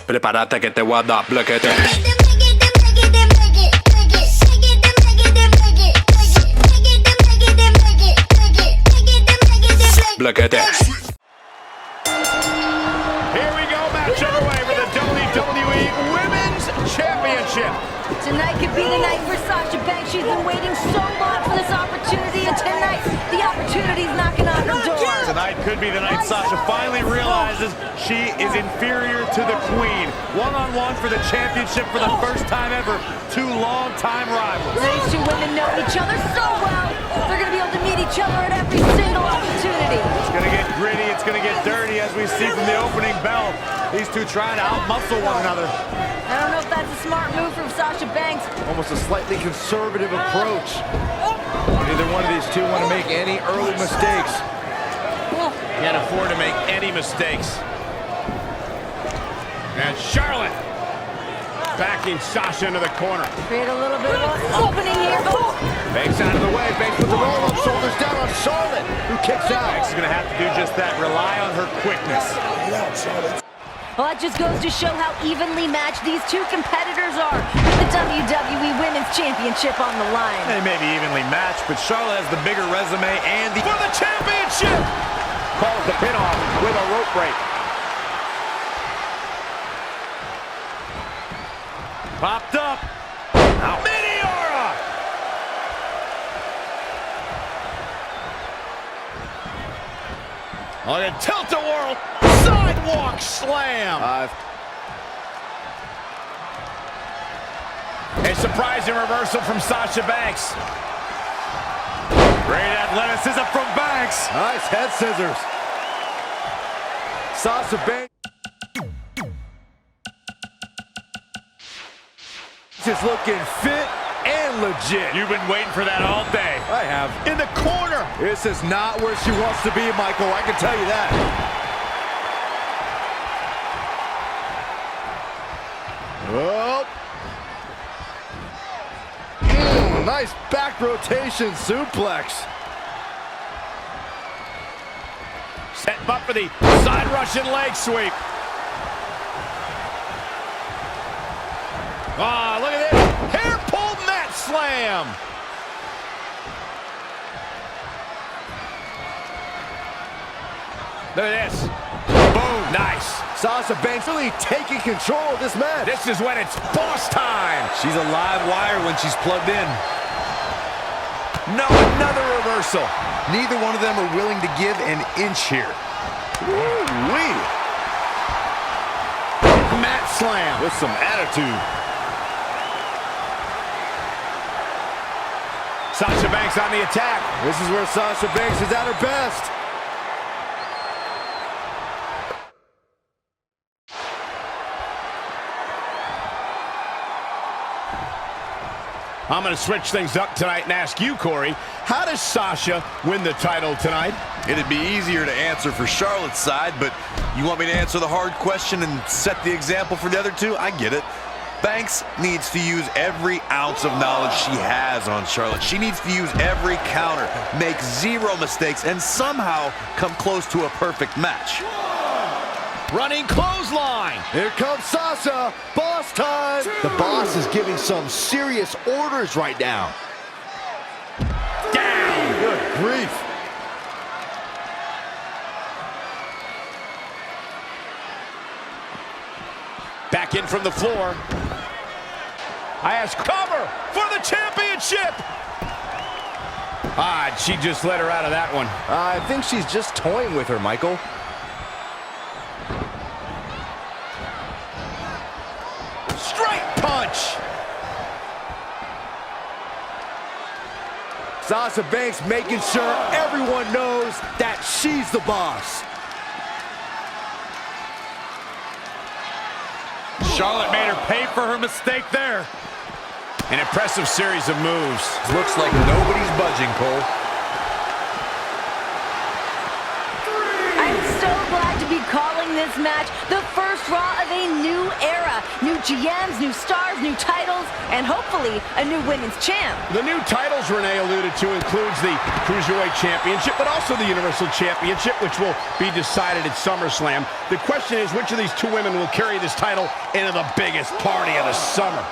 Prepárate que te voy a dar bloquete. Bloquete. Here we go, match underway for the WWE Women's Championship. Tonight could be the night for Sasha Banks. She's been waiting so long for this opportunity, and tonight, the opportunity's knocking on her door. Tonight could be the night Sasha finally realizes she is inferior to the Queen. One-on-one for the championship for the first time ever. Two long-time rivals. These two women know each other so well. They're going to be able to meet each other at every single opportunity. It's going to get gritty. It's going to get dirty, as we see from the opening bell. These two trying to out-muscle one another. I don't know if that's a smart move from Sasha Banks. Almost a slightly conservative approach. Neither one of these two want to make any early mistakes. Can't afford to make any mistakes. And Charlotte backing Sasha into the corner. Create a little bit of an opening here. Banks out of the way. Banks with the roll-up, shoulders down on Charlotte, who kicks out. Banks is going to have to do just that. Rely on her quickness. Well, that just goes to show how evenly matched these two competitors are with the WWE Women's Championship on the line. They may be evenly matched, but Charlotte has the bigger resume and for the championship! Calls the pin off with a rope break. Popped up. Now, Meteora! On a tilt-a-whirl sidewalk slam. A surprising reversal from Sasha Banks. Great athleticism from Banks. Nice head scissors. Sasha Banks is looking fit and legit. You've been waiting for that all day. I have. In the corner. This is not where she wants to be, Michael. I can tell you that. Oh. Nice back rotation suplex. Setting up for the side Russian leg sweep. Ah, look at this. Hair pull mat slam. Look at this. Boom. Nice. Sasha Banks really taking control of this match. This is when it's boss time. She's a live wire when she's plugged in. No, another reversal. Neither one of them are willing to give an inch here. Woo-wee. Mat slam. With some attitude. Sasha Banks on the attack. This is where Sasha Banks is at her best. I'm going to switch things up tonight and ask you, Corey, how does Sasha win the title tonight? It'd be easier to answer for Charlotte's side, but you want me to answer the hard question and set the example for the other two? I get it. Banks needs to use every ounce of knowledge she has on Charlotte. She needs to use every counter, make zero mistakes, and somehow come close to a perfect match. Running clothesline. Here comes Sasha. Boss time. The boss is giving some serious orders right now. Down. Good grief. Back in from the floor. I ask cover for the championship. Ah, she just let her out of that one. I think she's just toying with her, Michael. Straight punch. Sasha Banks making sure everyone knows that she's the boss. Charlotte made her pay for her mistake there. An impressive series of moves. Looks like nobody's budging, Cole. I'm so glad to be calling this match the first Raw of a new era. era. New GMs, new stars, new titles, and hopefully a new women's champ. The new titles Renee alluded to includes the Cruiserweight Championship, but also the Universal Championship, which will be decided at SummerSlam. The question is, which of these two women will carry this title into the biggest party of the summer?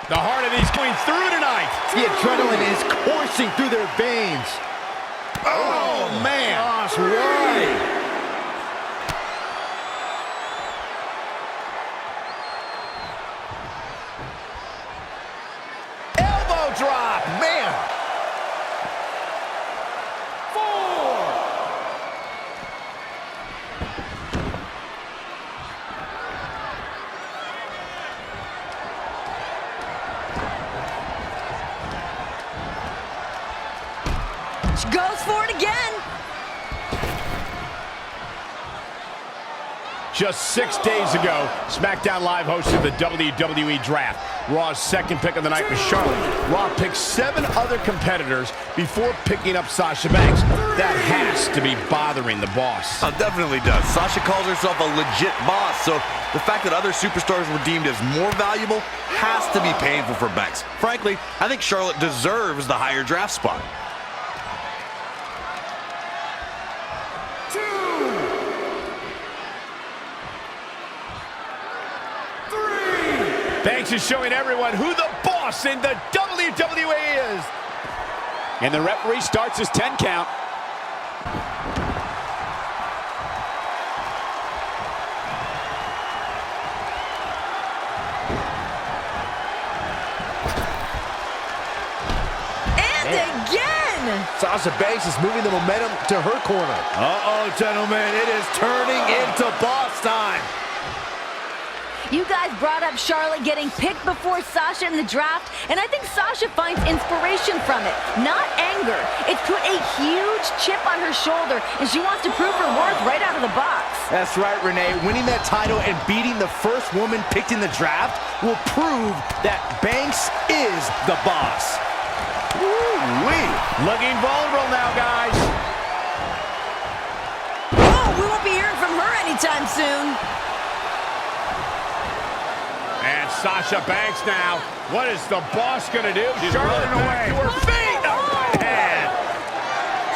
The heart of these going through tonight. The adrenaline is coursing through their veins. Oh, man. Gosh, why? Elbow drop, man. 4. She goes for it again. Just 6 days ago, SmackDown Live hosted the WWE Draft. Raw's second pick of the night was Charlotte. Raw picked 7 other competitors before picking up Sasha Banks. That has to be bothering the boss. It definitely does. Sasha calls herself a legit boss, so the fact that other superstars were deemed as more valuable has to be painful for Banks. Frankly, I think Charlotte deserves the higher draft spot. Banks is showing everyone who the boss in the WWE is. And the referee starts his 10 count. And again! Sasha Banks is moving the momentum to her corner. Uh-oh, gentlemen, it is turning into boss time. You guys brought up Charlotte getting picked before Sasha in the draft, and I think Sasha finds inspiration from it, not anger. It's put a huge chip on her shoulder, and she wants to prove her worth right out of the box. That's right, Renee. Winning that title and beating the first woman picked in the draft will prove that Banks is the boss. Woo-wee. Looking vulnerable now, guys. Oh, we won't be hearing from her anytime soon. And Sasha Banks now. What is the boss going to do? She's Charlotte running away. back to her feet. Oh, right hand.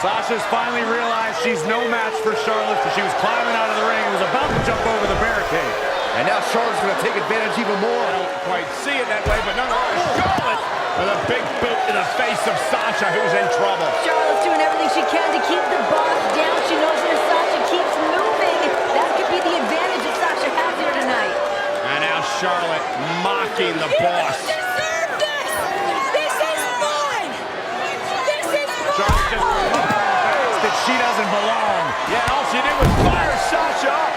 Sasha's finally realized she's no match for Charlotte, so she was climbing out of the ring and was about to jump over the barricade. And now Charlotte's going to take advantage even more. I don't quite see it that way, but nonetheless, Charlotte with a big boot in the face of Sasha, who's in trouble. Charlotte's doing everything she can to keep the boss down. She knows that if Sasha keeps moving, that could be the advantage that Sasha has here tonight. And now Charlotte mocking the boss. Deserve this! This is mine! This is Charlotte just realized that she doesn't belong. Yeah, all she did was fire Sasha up,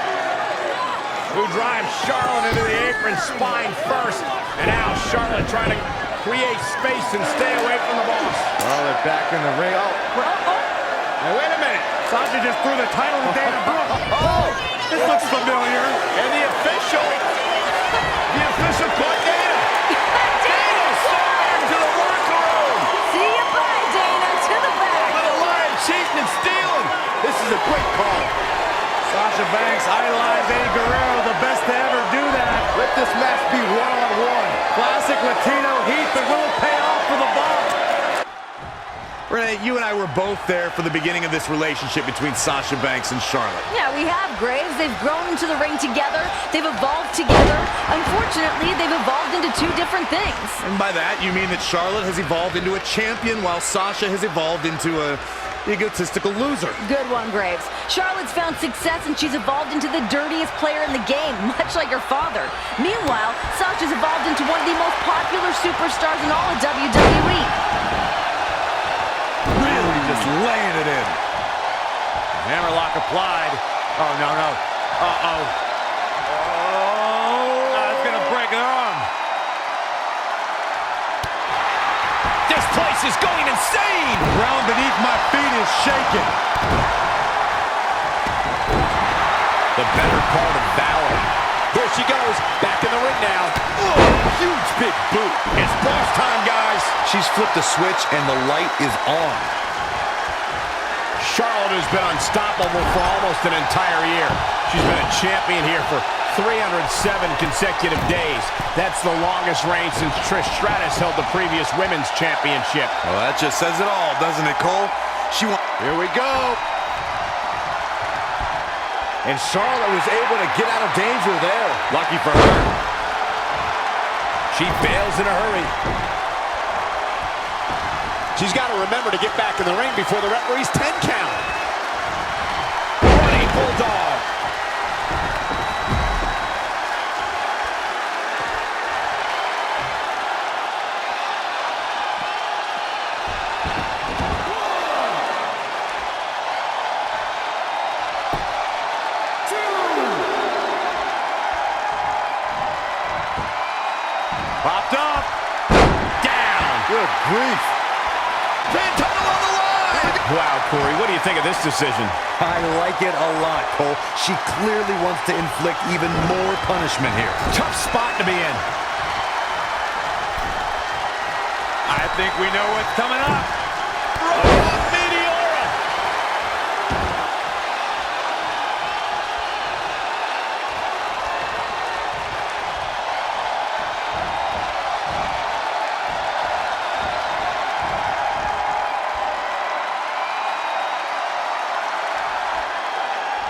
who drives Charlotte into the apron spine first. And now Charlotte trying to create space and stay away from the boss. Oh, they're back in the ring. Now, wait a minute. Sasha just threw the title to Dana Brooke. Oh, This looks familiar. and the official caught Dana. Dana stormed to the locker room. See you, bye, Dana, to the back. Little lying, cheating, and stealing. This is a great call. Sasha Banks idolized Eddie Guerrero, the best to ever do that. Let this match be one-on-one. Classic Latino heat, but will it pay off for the boss? Renee, you and I were both there for the beginning of this relationship between Sasha Banks and Charlotte. Yeah, we have, Graves. They've grown into the ring together. They've evolved together. Unfortunately, they've evolved into two different things. And by that, you mean that Charlotte has evolved into a champion while Sasha has evolved into a egotistical loser. Good one, Graves. Charlotte's found success and she's evolved into the dirtiest player in the game, much like her father. Meanwhile, Sasha's evolved into one of the most popular superstars in all of WWE. Really just laying it in. Hammerlock applied. Oh, no. Uh-oh. That's going to break her arm. This place is going insane. Ground beneath my feet is shaking. The better part of valor. There she goes. Back in the ring now. Oh, huge big boot. It's boss time, guys. She's flipped the switch and the light is on. Charlotte has been unstoppable for almost an entire year. She's been a champion here for 307 consecutive days. That's the longest reign since Trish Stratus held the previous women's championship. Well, that just says it all, doesn't it, Cole? Here we go. And Charlotte was able to get out of danger there. Lucky for her. She bails in a hurry. She's got to remember to get back in the ring before the referee's 10 count. Running bulldog. Popped up. Down. Good grief. Title on the line! Wow, Corey, what do you think of this decision? I like it a lot, Cole. She clearly wants to inflict even more punishment here. Tough spot to be in. I think we know what's coming up. Meteora!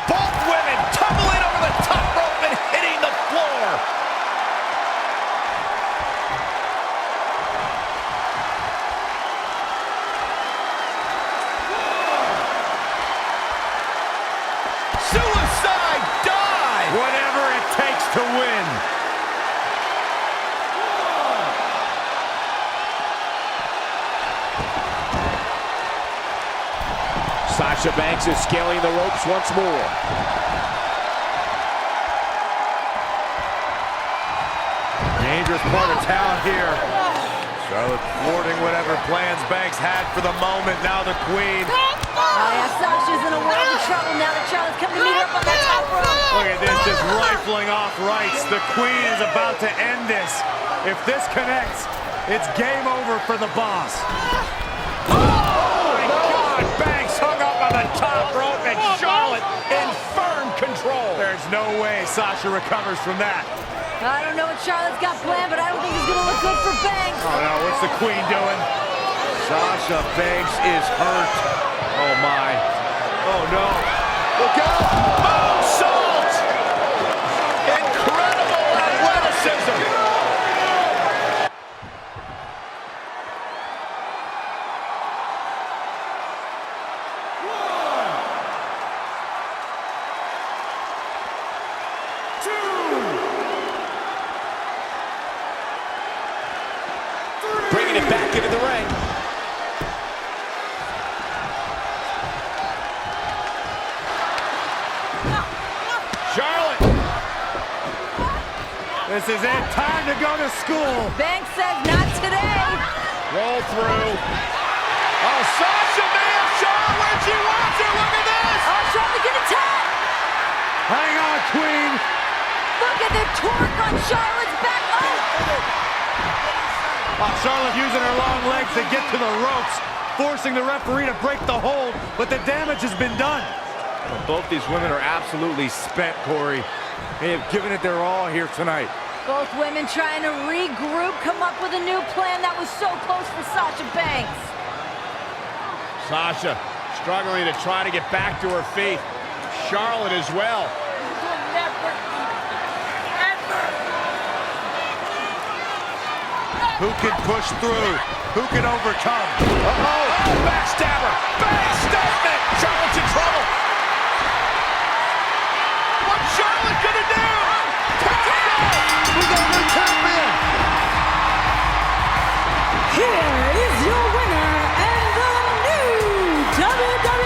Both women tumbling over the top rope and hitting the floor. Suicide dive! Whatever it takes to win. Sasha Banks is scaling the ropes once more. Dangerous part of town here. Charlotte thwarting whatever plans Banks had for the moment. Now the queen. Oh, yeah, Sasha's in a world of trouble now that Charlotte's coming to meet her up on that top rope. Look at this, just rifling off rights. The queen is about to end this. If this connects, it's game over for the boss. Oh my God! Banks hung up on the top rope and Charlotte in firm control. There's no way Sasha recovers from that. I don't know what Charlotte's got planned, but I don't think it's going to look good for Banks. Oh no, what's the queen doing? Sasha Banks is hurt. Oh my. Oh no. Look out! Moonsault! Incredible athleticism! Bringing it back into the ring. Charlotte! This is it. Time to go to school. Banks says not today. Roll through. Oh, Sasha may have shown where she wants her. Look at this! Oh, Charlotte gonna tap. Hang on, queen. Look at the torque on Charlotte's back. Oh, Charlotte using her long legs to get to the ropes, forcing the referee to break the hold, but the damage has been done. Well, both these women are absolutely spent, Corey. They have given it their all here tonight. Both women trying to regroup, come up with a new plan that was so close for Sasha Banks. Sasha struggling to try to get back to her feet. Charlotte as well. Who can push through? Who can overcome? Oh, backstabber! Banks statement! Charlotte's in trouble! What's Charlotte gonna do? We got a new champion! Here is your winner and the new WWE